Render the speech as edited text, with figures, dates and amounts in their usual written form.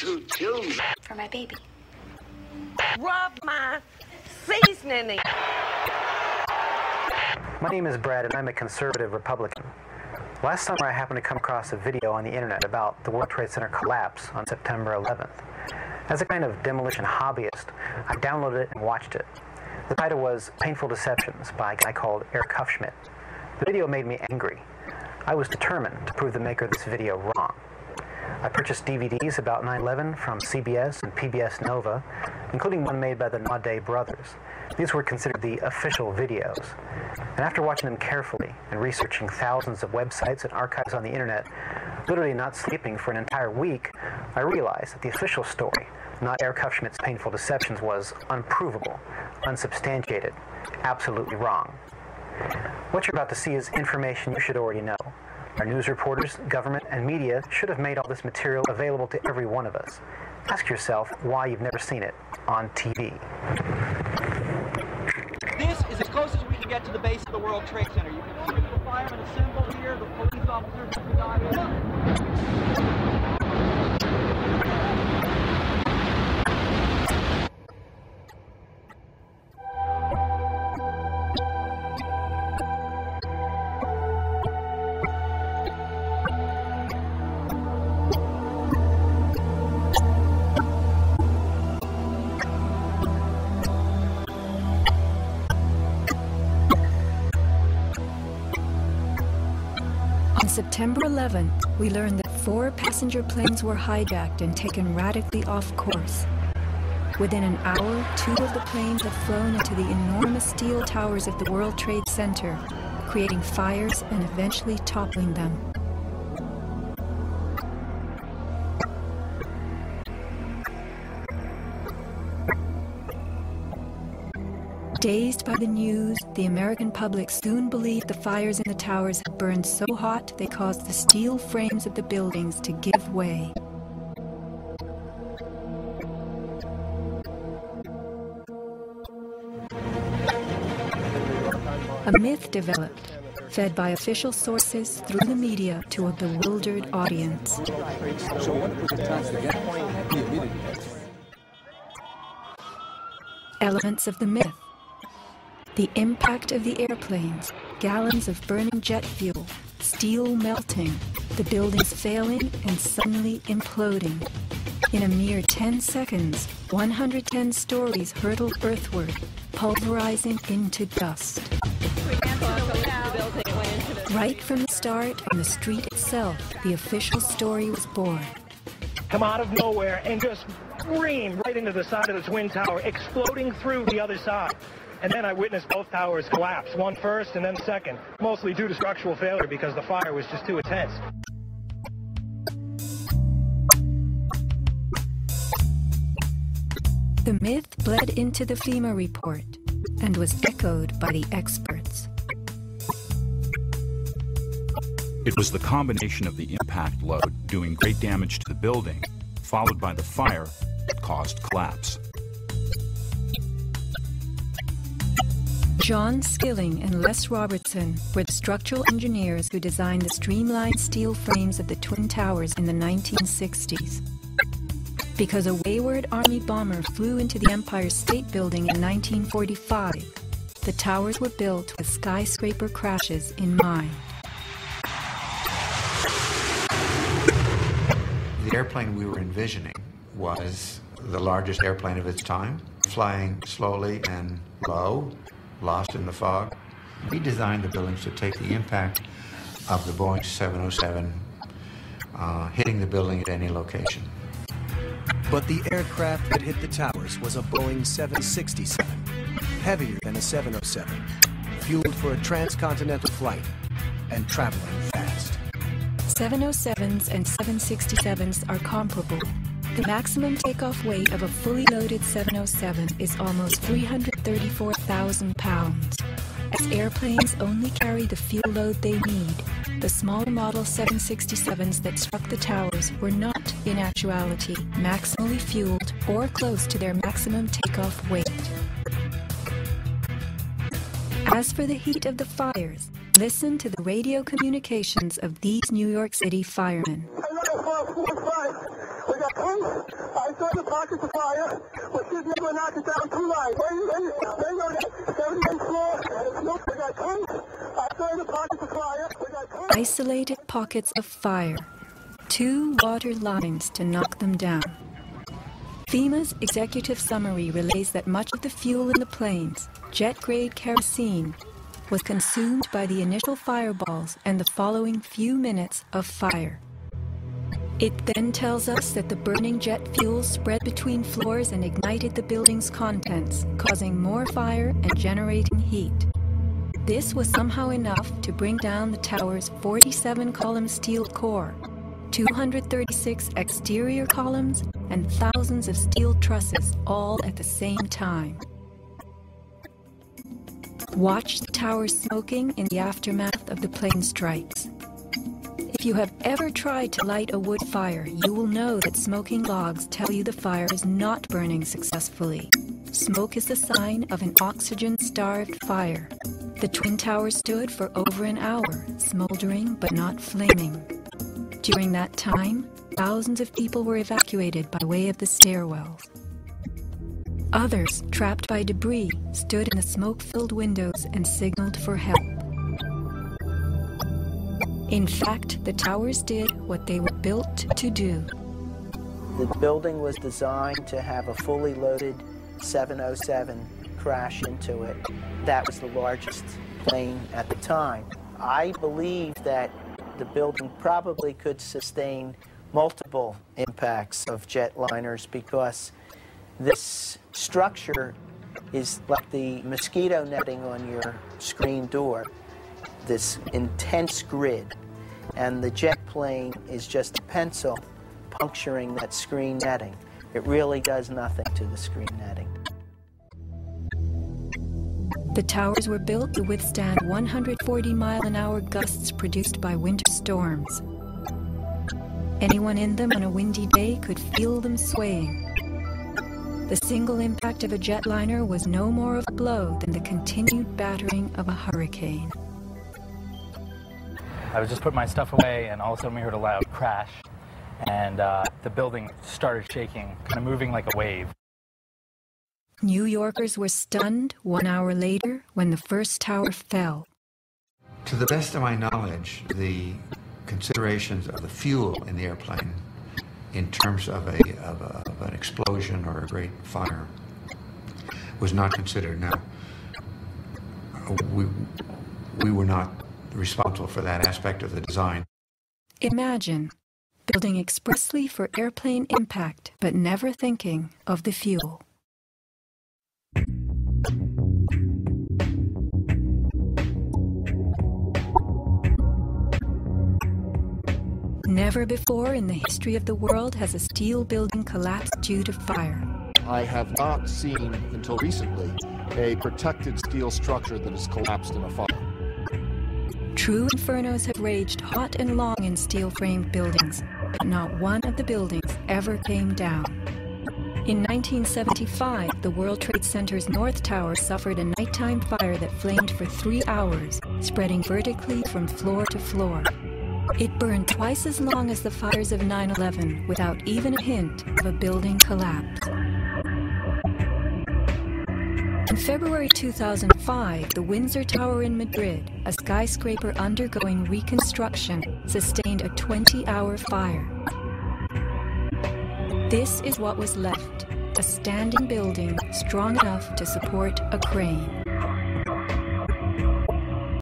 to kill me. For my baby. Rub my seasoning. My name is Brad, and I'm a conservative Republican. Last summer, I happened to come across a video on the internet about the World Trade Center collapse on September 11th. As a kind of demolition hobbyist, I downloaded it and watched it. The title was Painful Deceptions by a guy called Eric Hufschmidt. The video made me angry. I was determined to prove the maker of this video wrong. I purchased DVDs about 9/11 from CBS and PBS Nova, including one made by the Naudet brothers. These were considered the official videos. And after watching them carefully and researching thousands of websites and archives on the internet, literally not sleeping for an entire week, I realized that the official story, not Eric Hufschmidt's Painful Deceptions, was unprovable, unsubstantiated, absolutely wrong. What you're about to see is information you should already know. Our news reporters, government, and media should have made all this material available to every one of us. Ask yourself why you've never seen it on TV. This is as close as we can get to the base of the World Trade Center. You can see the firemen assembled here, the police officers have got in. On September 11th, we learned that 4 passenger planes were hijacked and taken radically off course. Within an hour, 2 of the planes had flown into the enormous steel towers of the World Trade Center, creating fires and eventually toppling them. Dazed by the news, the American public soon believed the fires in the towers had burned so hot they caused the steel frames of the buildings to give way. A myth developed, fed by official sources through the media to a bewildered audience. Elements of the myth. The impact of the airplanes, gallons of burning jet fuel, steel melting, the buildings failing and suddenly imploding. In a mere 10 seconds, 110 stories hurtled earthward, pulverizing into dust. Right from the start, on the street itself, the official story was born. Come out of nowhere and just scream right into the side of the Twin Tower, exploding through the other side. And then I witnessed both towers collapse, one first and then second, mostly due to structural failure because the fire was just too intense. The myth bled into the FEMA report and was echoed by the experts. It was the combination of the impact load doing great damage to the building, followed by the fire that caused collapse. John Skilling and Les Robertson were the structural engineers who designed the streamlined steel frames of the Twin Towers in the 1960s. Because a wayward Army bomber flew into the Empire State Building in 1945, the towers were built with skyscraper crashes in mind. The airplane we were envisioning was the largest airplane of its time, flying slowly and low, lost in the fog. We designed the buildings to take the impact of the Boeing 707 hitting the building at any location. But the aircraft that hit the towers was a Boeing 767, heavier than a 707, fueled for a transcontinental flight, and traveling fast. 707s and 767s are comparable. The maximum takeoff weight of a fully loaded 707 is almost 334,000 pounds. As airplanes only carry the fuel load they need, the smaller model 767s that struck the towers were not, in actuality, maximally fueled or close to their maximum takeoff weight. As for the heat of the fires, listen to the radio communications of these New York City firemen. We got police. the pockets of fire. We're shooting to knock it down 2 lines. There you go. 78th floor. And it's look, we got tanks. Outside the pockets of fire. We got tanks. Isolated pockets of fire. 2 water lines to knock them down. FEMA's executive summary relays that much of the fuel in the planes, jet-grade kerosene, was consumed by the initial fireballs and the following few minutes of fire. It then tells us that the burning jet fuel spread between floors and ignited the building's contents, causing more fire and generating heat. This was somehow enough to bring down the tower's 47-column steel core, 236 exterior columns, and thousands of steel trusses all at the same time. Watch the tower smoking in the aftermath of the plane strikes. If you have ever tried to light a wood fire, you will know that smoking logs tell you the fire is not burning successfully. Smoke is the sign of an oxygen-starved fire. The Twin Towers stood for over an hour, smoldering but not flaming. During that time, thousands of people were evacuated by way of the stairwells. Others, trapped by debris, stood in the smoke-filled windows and signaled for help. In fact, the towers did what they were built to do. The building was designed to have a fully loaded 707 crash into it. That was the largest plane at the time. I believe that the building probably could sustain multiple impacts of jetliners because this structure is like the mosquito netting on your screen door, this intense grid, and the jet plane is just a pencil puncturing that screen netting. It really does nothing to the screen netting. The towers were built to withstand 140-mile-an-hour gusts produced by winter storms. Anyone in them on a windy day could feel them swaying. The single impact of a jetliner was no more of a blow than the continued battering of a hurricane. I was just putting my stuff away, and all of a sudden we heard a loud crash, and the building started shaking, kind of moving like a wave. New Yorkers were stunned 1 hour later when the first tower fell. To the best of my knowledge, the considerations of the fuel in the airplane in terms of an explosion or a great fire was not considered. Now, we were not responsible for that aspect of the design. Imagine building expressly for airplane impact, but never thinking of the fuel. Never before in the history of the world has a steel building collapsed due to fire. I have not seen, until recently, a protected steel structure that has collapsed in a fire. True infernos have raged hot and long in steel-framed buildings, but not one of the buildings ever came down. In 1975, the World Trade Center's North Tower suffered a nighttime fire that flamed for 3 hours, spreading vertically from floor to floor. It burned twice as long as the fires of 9/11 without even a hint of a building collapse. In February 2005, the Windsor Tower in Madrid, a skyscraper undergoing reconstruction, sustained a 20-hour fire. This is what was left, a standing building strong enough to support a crane.